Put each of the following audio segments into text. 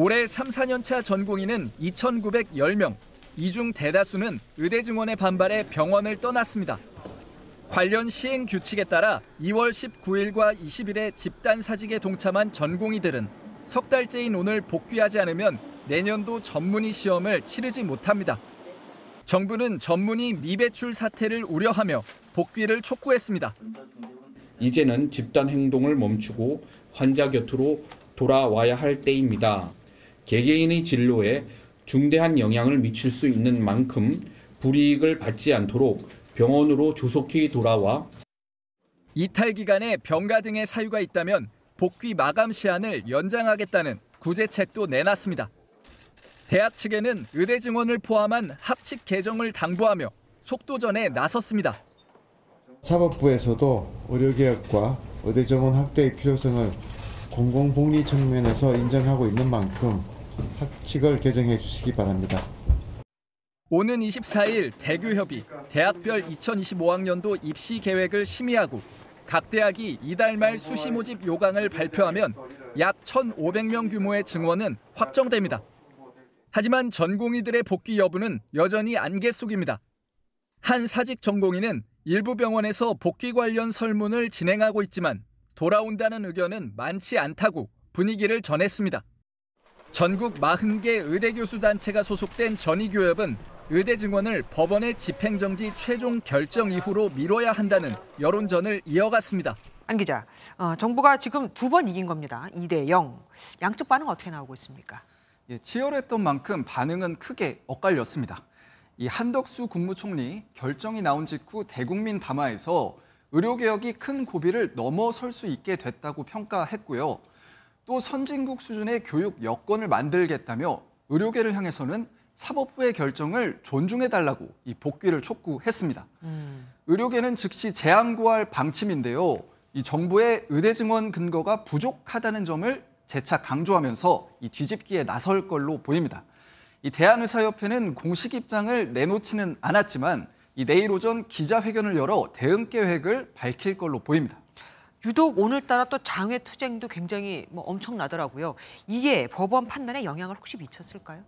올해 3, 4년차 전공의는 2,910명, 이 중 대다수는 의대 증원의 반발에 병원을 떠났습니다. 관련 시행 규칙에 따라 2월 19일과 20일에 집단 사직에 동참한 전공의들은 석 달째인 오늘 복귀하지 않으면 내년도 전문의 시험을 치르지 못합니다. 정부는 전문의 미배출 사태를 우려하며 복귀를 촉구했습니다. 이제는 집단 행동을 멈추고 환자 곁으로 돌아와야 할 때입니다. 개개인의 진로에 중대한 영향을 미칠 수 있는 만큼 불이익을 받지 않도록 병원으로 조속히 돌아와 이탈 기간에 병가 등의 사유가 있다면 복귀 마감 시한을 연장하겠다는 구제책도 내놨습니다. 대학 측에는 의대 증원을 포함한 학칙 개정을 당부하며 속도전에 나섰습니다. 사법부에서도 의료개혁과 의대 증원 확대의 필요성을 공공복리 측면에서 인정하고 있는 만큼 학칙을 개정해 주시기 바랍니다. 오는 24일 대교협이 대학별 2025학년도 입시 계획을 심의하고 각 대학이 이달 말 수시 모집 요강을 발표하면 약 1,500명 규모의 증원은 확정됩니다. 하지만 전공의들의 복귀 여부는 여전히 안개 속입니다. 한 사직 전공의는 일부 병원에서 복귀 관련 설문을 진행하고 있지만 돌아온다는 의견은 많지 않다고 분위기를 전했습니다. 전국 40개 의대교수단체가 소속된 전의교협은 의대 증원을 법원의 집행정지 최종 결정 이후로 미뤄야 한다는 여론전을 이어갔습니다. 안 기자, 정부가 지금 2번 이긴 겁니다. 2대0. 양측 반응 어떻게 나오고 있습니까? 치열했던 만큼 반응은 크게 엇갈렸습니다. 이 한덕수 국무총리 결정이 나온 직후 대국민 담화에서 의료개혁이 큰 고비를 넘어설 수 있게 됐다고 평가했고요. 또 선진국 수준의 교육 여건을 만들겠다며 의료계를 향해서는 사법부의 결정을 존중해달라고 이 복귀를 촉구했습니다. 의료계는 즉시 재항고할 방침인데요. 이 정부의 의대 증원 근거가 부족하다는 점을 재차 강조하면서 이 뒤집기에 나설 걸로 보입니다. 이 대한의사협회는 공식 입장을 내놓지는 않았지만 이 내일 오전 기자회견을 열어 대응 계획을 밝힐 걸로 보입니다. 유독 오늘따라 또 장외 투쟁도 굉장히 엄청나더라고요. 이게 법원 판단에 영향을 혹시 미쳤을까요?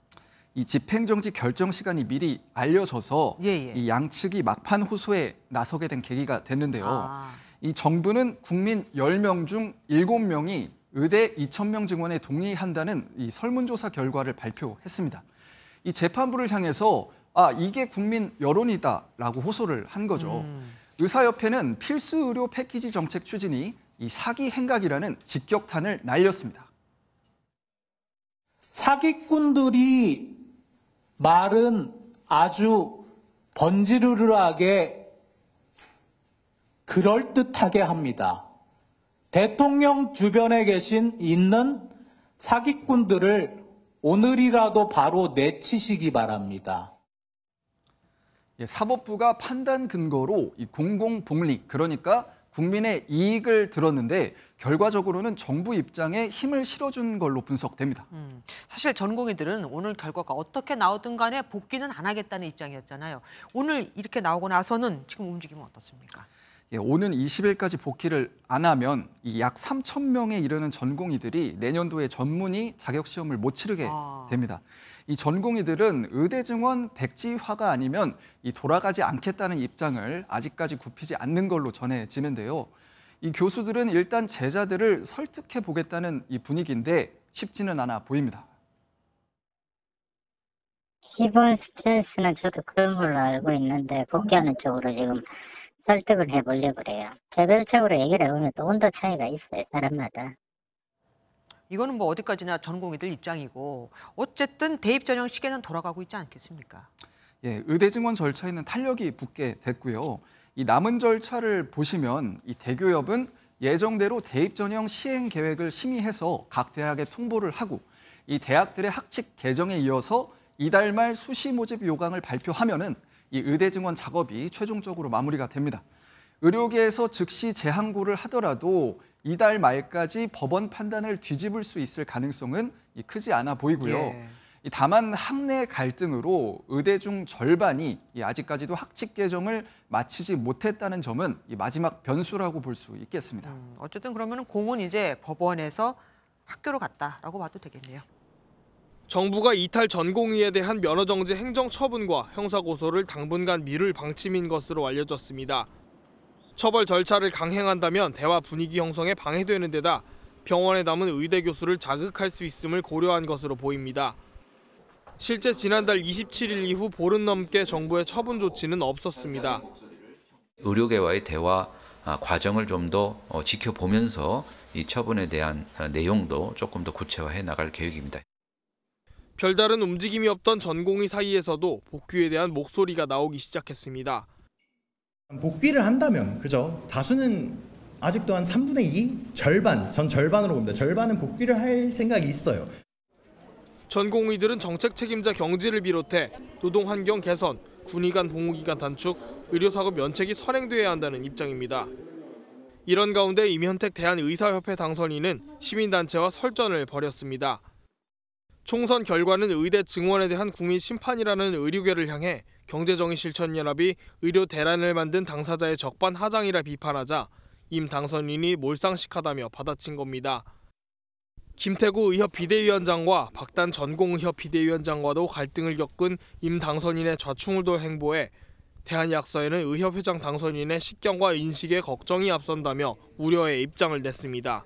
이 집행정지 결정 시간이 미리 알려져서 이 양측이 막판 호소에 나서게 된 계기가 됐는데요. 이 정부는 국민 10명 중 7명이 의대 2,000명 증원에 동의한다는 이 설문조사 결과를 발표했습니다. 이 재판부를 향해서 이게 국민 여론이다라고 호소를 한 거죠. 의사협회는 필수 의료 패키지 정책 추진이 이 사기 행각이라는 직격탄을 날렸습니다. 사기꾼들이 말은 아주 번지르르하게 그럴듯하게 합니다. 대통령 주변에 있는 사기꾼들을 오늘이라도 바로 내치시기 바랍니다. 사법부가 판단 근거로 이 공공복리, 그러니까 국민의 이익을 들었는데 결과적으로는 정부 입장에 힘을 실어준 걸로 분석됩니다. 사실 전공의들은 오늘 결과가 어떻게 나오든 간에 복귀는 안 하겠다는 입장이었잖아요. 오늘 이렇게 나오고 나서는 지금 움직임은 어떻습니까? 오는 20일까지 복귀를 안 하면 이 약 3,000명에 이르는 전공의들이 내년도에 전문의 자격시험을 못 치르게 됩니다. 이 전공의들은 의대 증원 백지화가 아니면 이 돌아가지 않겠다는 입장을 아직까지 굽히지 않는 걸로 전해지는데요. 이 교수들은 일단 제자들을 설득해 보겠다는 이 분위기인데 쉽지는 않아 보입니다. 기본 스탠스는 저도 그런 걸로 알고 있는데 복귀하는 쪽으로 지금 설득을 해보려고 그래요. 개별적으로 얘기를 해보면 또 온도 차이가 있어요, 사람마다. 이거는 어디까지나 전공의들 입장이고 어쨌든 대입 전형 시계는 돌아가고 있지 않겠습니까? 의대 증원 절차에는 탄력이 붙게 됐고요. 이 남은 절차를 보시면 이 대교협은 예정대로 대입 전형 시행 계획을 심의해서 각 대학에 통보를 하고 이 대학들의 학칙 개정에 이어서 이달 말 수시 모집 요강을 발표하면은 이 의대 증원 작업이 최종적으로 마무리가 됩니다. 의료계에서 즉시 재항고를 하더라도 이달 말까지 법원 판단을 뒤집을 수 있을 가능성은 크지 않아 보이고요. 다만 학내 갈등으로 의대 중 절반이 아직까지도 학칙 개정을 마치지 못했다는 점은 마지막 변수라고 볼 수 있겠습니다. 어쨌든 그러면 공은 이제 법원에서 학교로 갔다라고 봐도 되겠네요. 정부가 이탈 전공의에 대한 면허정지 행정처분과 형사고소를 당분간 미룰 방침인 것으로 알려졌습니다. 처벌 절차를 강행한다면 대화 분위기 형성에 방해되는 데다 병원에 남은 의대 교수를 자극할 수 있음을 고려한 것으로 보입니다. 실제 지난달 27일 이후 보름 넘게 정부의 처분 조치는 없었습니다. 의료계와의 대화 과정을 좀 더 지켜보면서 이 처분에 대한 내용도 조금 더 구체화해 나갈 계획입니다. 별다른 움직임이 없던 전공의 사이에서도 복귀에 대한 목소리가 나오기 시작했습니다. 복귀를 한다면 그죠? 다수는 아직도 한 3분의 2? 전 절반으로 봅니다. 절반은 복귀를 할 생각이 있어요. 전공의들은 정책 책임자 경질을 비롯해 노동 환경 개선, 군의 간 복무기간 단축, 의료사고 면책이 선행돼야 한다는 입장입니다. 이런 가운데 임현택 대한의사협회 당선인은 시민단체와 설전을 벌였습니다. 총선 결과는 의대 증원에 대한 국민 심판이라는 의료계를 향해 경제정의실천연합이 의료 대란을 만든 당사자의 적반하장이라 비판하자 임 당선인이 몰상식하다며 받아친 겁니다. 김태구 의협 비대위원장과 박단 전공의협 비대위원장과도 갈등을 겪은 임 당선인의 좌충을 돌 행보에 대한의학사회는 의협회장 당선인의 식견과 인식에 걱정이 앞선다며 우려의 입장을 냈습니다.